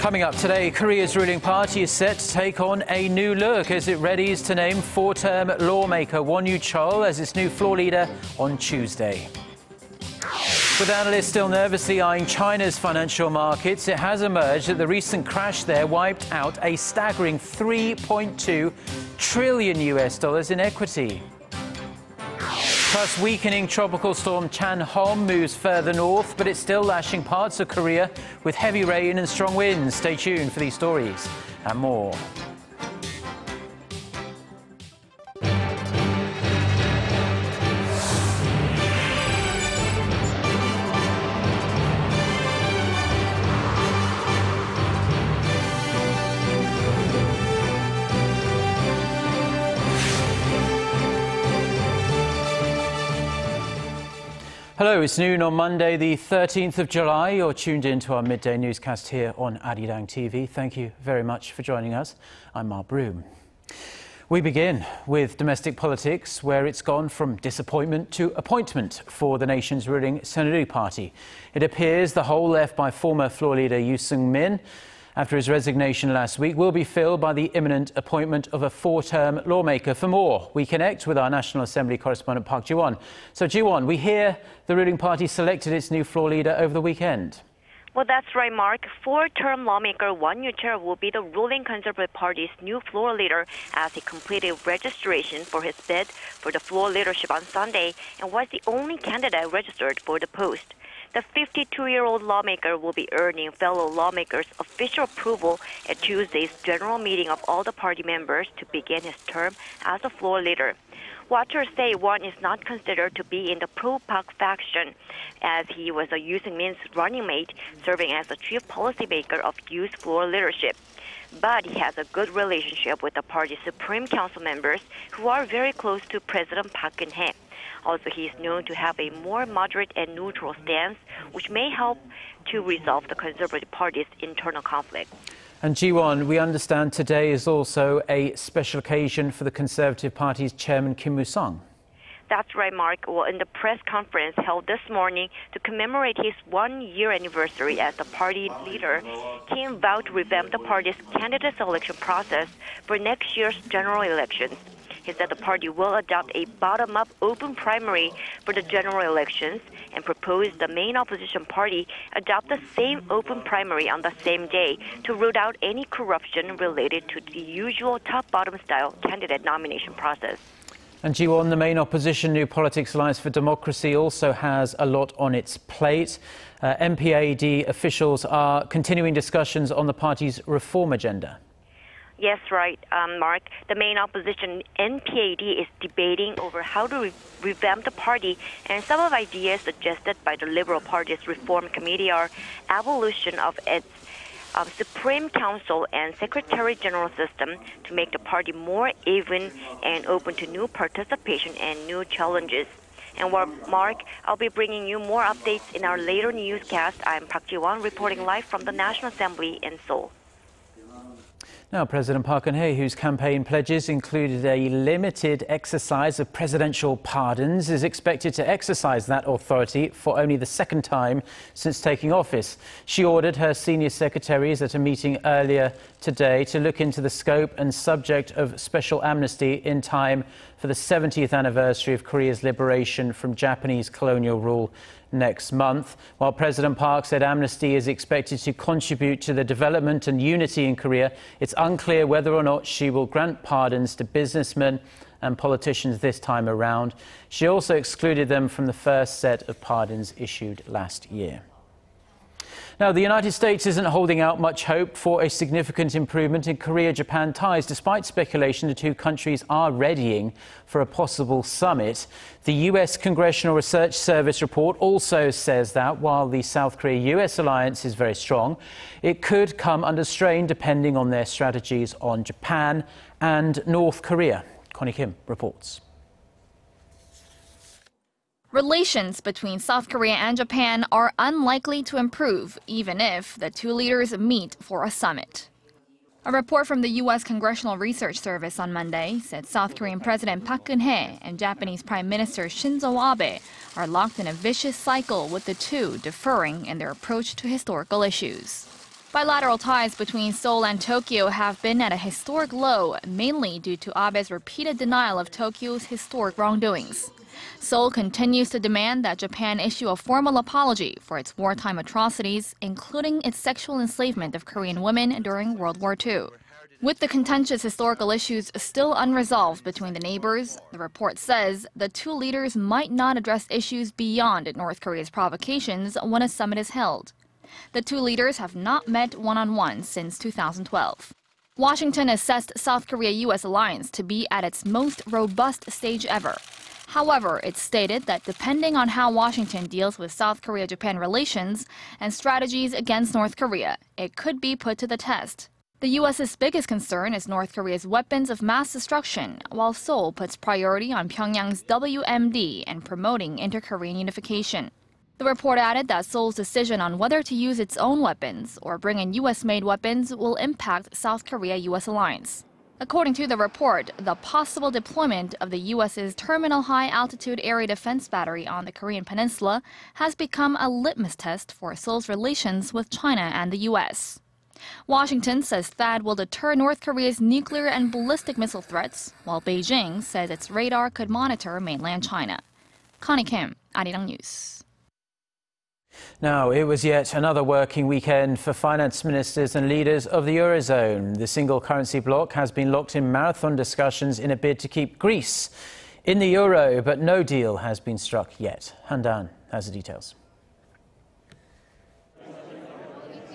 Coming up today, Korea's ruling party is set to take on a new look as it readies to name four-term lawmaker Won Yoo-chul as its new floor leader on Tuesday. With analysts still nervously eyeing China's financial markets, it has emerged that the recent crash there wiped out a staggering $3.2 trillion in equity. Plus, weakening tropical storm Chan-hom moves further north, but it's still lashing parts of Korea with heavy rain and strong winds. Stay tuned for these stories and more. Hello, it's noon on Monday, the 13th of July. You're tuned in to our midday newscast here on Arirang TV. Thank you very much for joining us. I'm Mark Broome. We begin with domestic politics, where it's gone from disappointment to appointment for the nation's ruling Saenuri Party. It appears the hole left by former floor leader Yoo Seung-min after his resignation last week will be filled by the imminent appointment of a four-term lawmaker. For more, we connect with our National Assembly correspondent Park Ji-won. So Ji-won, we hear the ruling party selected its new floor leader over the weekend. Well, that's right, Mark. Four-term lawmaker Won Yoo-chul will be the ruling Conservative Party's new floor leader as he completed registration for his bid for the floor leadership on Sunday and was the only candidate registered for the post. The 52-year-old lawmaker will be earning fellow lawmakers' official approval at Tuesday's general meeting of all the party members to begin his term as a floor leader. Watchers say Won is not considered to be in the pro-Park faction, as he was a Yoo Seung-min's running mate, serving as the chief policymaker of Yoo's floor leadership. But he has a good relationship with the party's Supreme Council members, who are very close to President Park Geun-hye. Also, he is known to have a more moderate and neutral stance, which may help to resolve the Conservative Party's internal conflict. And Ji-won, we understand today is also a special occasion for the Conservative Party's chairman Kim Woo-sung. That's right, Mark. Well, in the press conference held this morning to commemorate his one-year anniversary as the party leader, Kim vowed to revamp the party's candidate selection process for next year's general elections. He said the party will adopt a bottom-up open primary for the general elections and proposed the main opposition party adopt the same open primary on the same day to root out any corruption related to the usual top-bottom style candidate nomination process. And Ji-won, the main opposition New Politics Alliance for Democracy also has a lot on its plate. MPAD officials are continuing discussions on the party's reform agenda. Yes, right, Mark. The main opposition, NPAD, is debating over how to revamp the party, and some of the ideas suggested by the Liberal Party's Reform Committee are abolition of its Supreme Council and Secretary General system to make the party more even and open to new participation and new challenges. And Mark, I'll be bringing you more updates in our later newscast. I'm Park Ji-won reporting live from the National Assembly in Seoul. Now, President Park Geun-hye, whose campaign pledges included a limited exercise of presidential pardons, is expected to exercise that authority for only the second time since taking office. She ordered her senior secretaries at a meeting earlier today to look into the scope and subject of special amnesty in time for the 70th anniversary of Korea's liberation from Japanese colonial rule next month. While President Park said amnesty is expected to contribute to the development and unity in Korea, it's unclear whether or not she will grant pardons to businessmen and politicians this time around. She also excluded them from the first set of pardons issued last year. Now, the United States isn't holding out much hope for a significant improvement in Korea-Japan ties, despite speculation the two countries are readying for a possible summit. The U.S. Congressional Research Service report also says that while the South Korea-U.S. alliance is very strong, it could come under strain depending on their strategies on Japan and North Korea. Connie Kim reports. Relations between South Korea and Japan are unlikely to improve, even if the two leaders meet for a summit. A report from the U.S. Congressional Research Service on Monday said South Korean President Park Geun-hye and Japanese Prime Minister Shinzo Abe are locked in a vicious cycle, with the two differing in their approach to historical issues. Bilateral ties between Seoul and Tokyo have been at a historic low, mainly due to Abe's repeated denial of Tokyo's historic wrongdoings. Seoul continues to demand that Japan issue a formal apology for its wartime atrocities, including its sexual enslavement of Korean women during World War II. With the contentious historical issues still unresolved between the neighbors, the report says the two leaders might not address issues beyond North Korea's provocations when a summit is held. The two leaders have not met one-on-one since 2012. Washington assessed South Korea-US alliance to be at its most robust stage ever. However, it stated that depending on how Washington deals with South Korea-Japan relations and strategies against North Korea, it could be put to the test. The U.S.'s biggest concern is North Korea's weapons of mass destruction, while Seoul puts priority on Pyongyang's WMD and promoting inter-Korean unification. The report added that Seoul's decision on whether to use its own weapons or bring in U.S.-made weapons will impact South Korea-U.S. alliance. According to the report, the possible deployment of the U.S.'s Terminal High Altitude Area Defense Battery on the Korean Peninsula has become a litmus test for Seoul's relations with China and the U.S. Washington says THAAD will deter North Korea's nuclear and ballistic missile threats, while Beijing says its radar could monitor mainland China. Connie Kim, Arirang News. Now, it was yet another working weekend for finance ministers and leaders of the Eurozone. The single currency bloc has been locked in marathon discussions in a bid to keep Greece in the euro, but no deal has been struck yet. Handan has the details.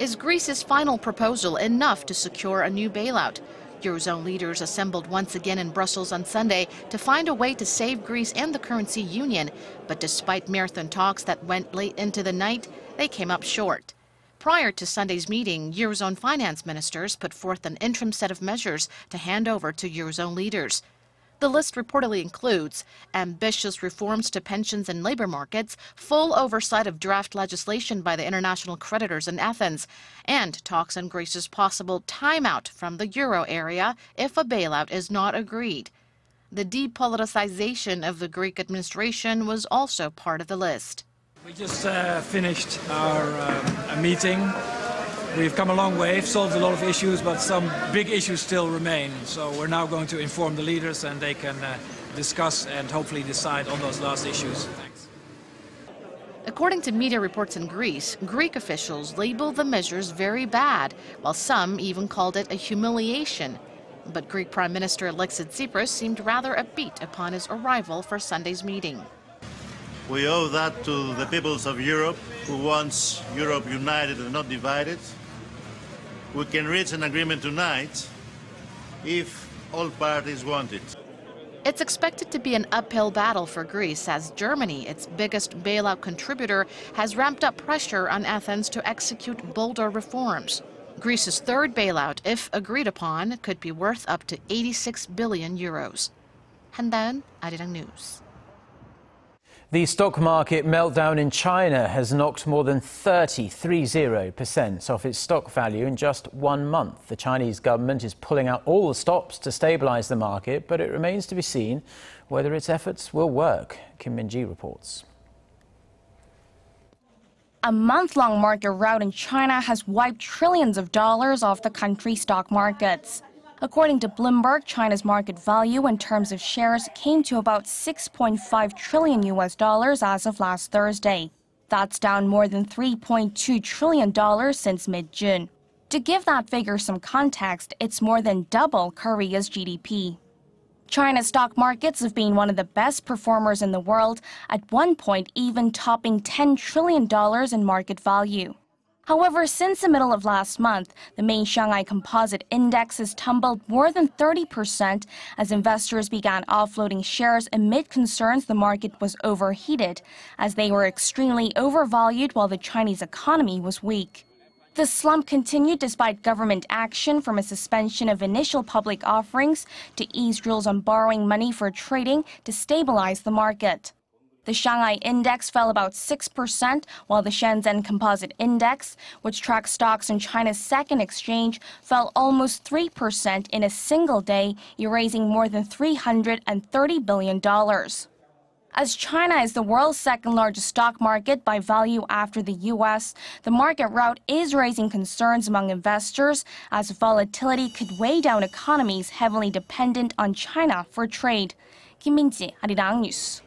Is Greece's final proposal enough to secure a new bailout? Eurozone leaders assembled once again in Brussels on Sunday to find a way to save Greece and the currency union. But despite marathon talks that went late into the night, they came up short. Prior to Sunday's meeting, Eurozone finance ministers put forth an interim set of measures to hand over to Eurozone leaders. The list reportedly includes ambitious reforms to pensions and labor markets, full oversight of draft legislation by the international creditors in Athens, and talks on Greece's possible timeout from the euro area if a bailout is not agreed. The depoliticization of the Greek administration was also part of the list. We just finished our meeting. We've come a long way, solved a lot of issues, but some big issues still remain. So we're now going to inform the leaders and they can discuss and hopefully decide on those last issues. Thanks. According to media reports in Greece, Greek officials labeled the measures very bad, while some even called it a humiliation. But Greek Prime Minister Alexis Tsipras seemed rather upbeat upon his arrival for Sunday's meeting. We owe that to the peoples of Europe, who wants Europe united and not divided. We can reach an agreement tonight if all parties want it. It's expected to be an uphill battle for Greece as Germany, its biggest bailout contributor, has ramped up pressure on Athens to execute bolder reforms. Greece's third bailout, if agreed upon, could be worth up to 86 billion euros. Handan, Arirang News. The stock market meltdown in China has knocked more than 30% off its stock value in just 1 month. The Chinese government is pulling out all the stops to stabilize the market, but it remains to be seen whether its efforts will work. Kim Min-ji reports. A month-long market rout in China has wiped trillions of dollars off the country's stock markets. According to Bloomberg, China's market value in terms of shares came to about $6.5 trillion as of last Thursday. That's down more than $3.2 trillion since mid-June. To give that figure some context, it's more than double Korea's GDP. China's stock markets have been one of the best performers in the world, at one point even topping $10 trillion in market value. However, since the middle of last month, the main Shanghai Composite Index has tumbled more than 30% as investors began offloading shares amid concerns the market was overheated, as they were extremely overvalued while the Chinese economy was weak. The slump continued despite government action from a suspension of initial public offerings to ease rules on borrowing money for trading to stabilize the market. The Shanghai Index fell about 6%, while the Shenzhen Composite Index, which tracks stocks in China's second exchange, fell almost 3% in a single day, erasing more than $330 billion. As China is the world's second-largest stock market by value after the U.S., the market rout is raising concerns among investors as volatility could weigh down economies heavily dependent on China for trade. Kim Min-ji, Arirang News.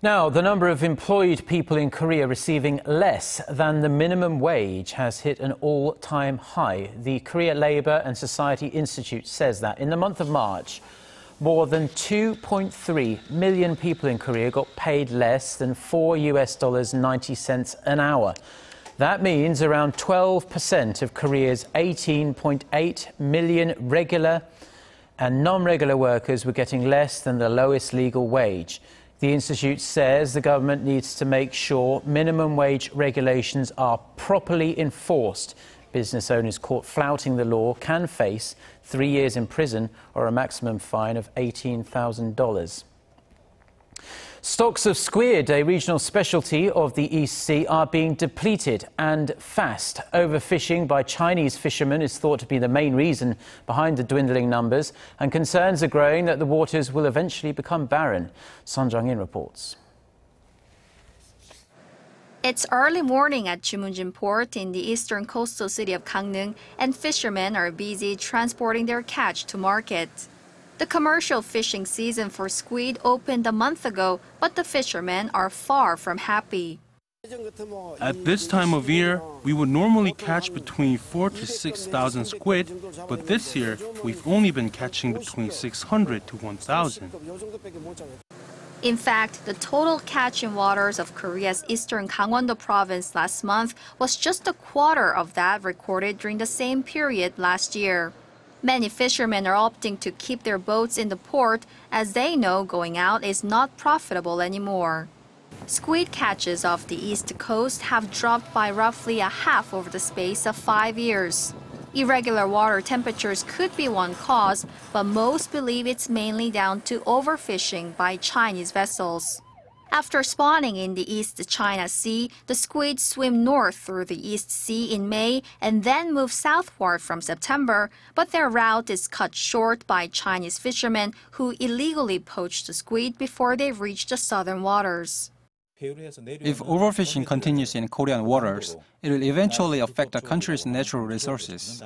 Now, the number of employed people in Korea receiving less than the minimum wage has hit an all-time high. The Korea Labour and Society Institute says that in the month of March, more than 2.3 million people in Korea got paid less than $4.90 an hour. That means around 12% of Korea's 18.8 million regular and non-regular workers were getting less than the lowest legal wage. The Institute says the government needs to make sure minimum wage regulations are properly enforced. Business owners caught flouting the law can face 3 years in prison or a maximum fine of $18,000. Stocks of squid, a regional specialty of the East Sea, are being depleted and fast. Overfishing by Chinese fishermen is thought to be the main reason behind the dwindling numbers, and concerns are growing that the waters will eventually become barren. Son Jung-in reports. It's early morning at Jumunjin Port in the eastern coastal city of Gangneung, and fishermen are busy transporting their catch to market. The commercial fishing season for squid opened a month ago, but the fishermen are far from happy. At this time of year, we would normally catch between 4,000 to 6,000 squid, but this year we've only been catching between 600 to 1,000. In fact, the total catch in waters of Korea's eastern Gangwon-do province last month was just a quarter of that recorded during the same period last year. Many fishermen are opting to keep their boats in the port as they know going out is not profitable anymore. Squid catches off the east coast have dropped by roughly a half over the space of 5 years. Irregular water temperatures could be one cause, but most believe it's mainly down to overfishing by Chinese vessels. After spawning in the East China Sea, the squid swim north through the East Sea in May and then move southward from September, but their route is cut short by Chinese fishermen who illegally poach the squid before they reach the southern waters. If overfishing continues in Korean waters, it will eventually affect the country's natural resources.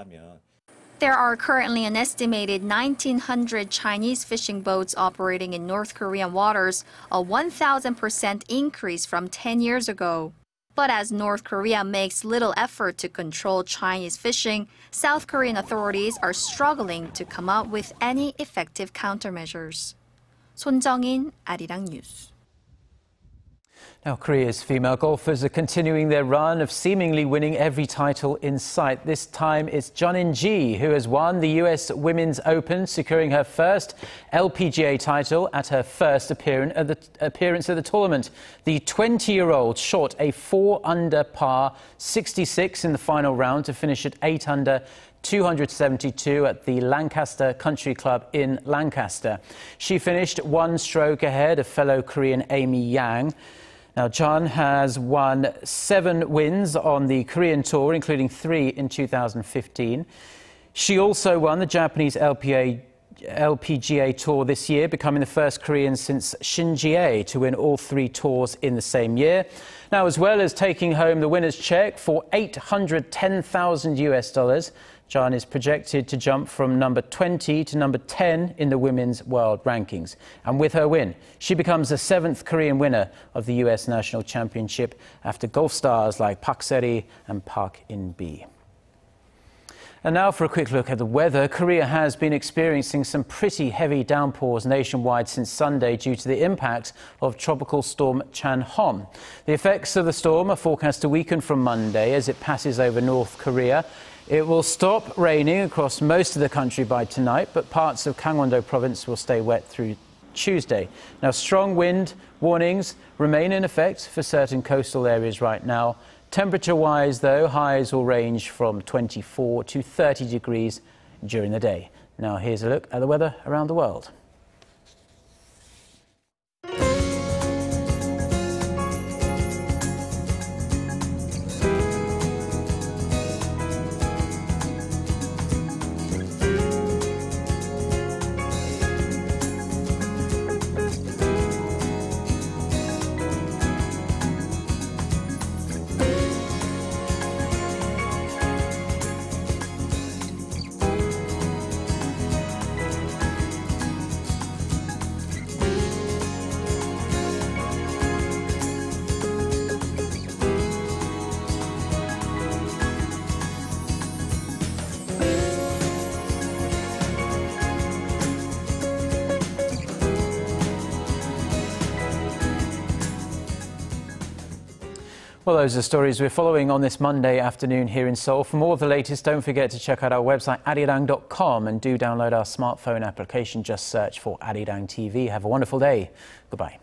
There are currently an estimated 1,900 Chinese fishing boats operating in North Korean waters, a 1,000% increase from 10 years ago. But as North Korea makes little effort to control Chinese fishing, South Korean authorities are struggling to come up with any effective countermeasures. Son Jung-in, Arirang News. Now, Korea's female golfers are continuing their run of seemingly winning every title in sight. This time it's Jeon In-ji who has won the U.S. Women's Open, securing her first LPGA title at her first appearance at the tournament. The 20-year-old shot a 4-under par 66 in the final round to finish at 8-under 272 at the Lancaster Country Club in Lancaster. She finished one stroke ahead of fellow Korean Amy Yang. Now, Jeon has won 7 wins on the Korean Tour, including 3 in 2015. She also won the Japanese LPGA Tour this year, becoming the first Korean since Shin Ji-ae to win all 3 tours in the same year. Now, as well as taking home the winner's check for $810,000, Jeon is projected to jump from number 20 to number 10 in the women's world rankings. And with her win, she becomes the 7th Korean winner of the U.S. National Championship after golf stars like Park Se-ri and Park In-bi. And now for a quick look at the weather. Korea has been experiencing some pretty heavy downpours nationwide since Sunday due to the impact of tropical storm Chan-hom. The effects of the storm are forecast to weaken from Monday as it passes over North Korea. It will stop raining across most of the country by tonight, but parts of Gangwon-do province will stay wet through Tuesday. Now, strong wind warnings remain in effect for certain coastal areas right now. Temperature-wise, though, highs will range from 24 to 30 degrees during the day. Now, here's a look at the weather around the world. Well, those are stories we're following on this Monday afternoon here in Seoul. For more of the latest, don't forget to check out our website, arirang.com, and do download our smartphone application. Just search for Arirang TV. Have a wonderful day. Goodbye.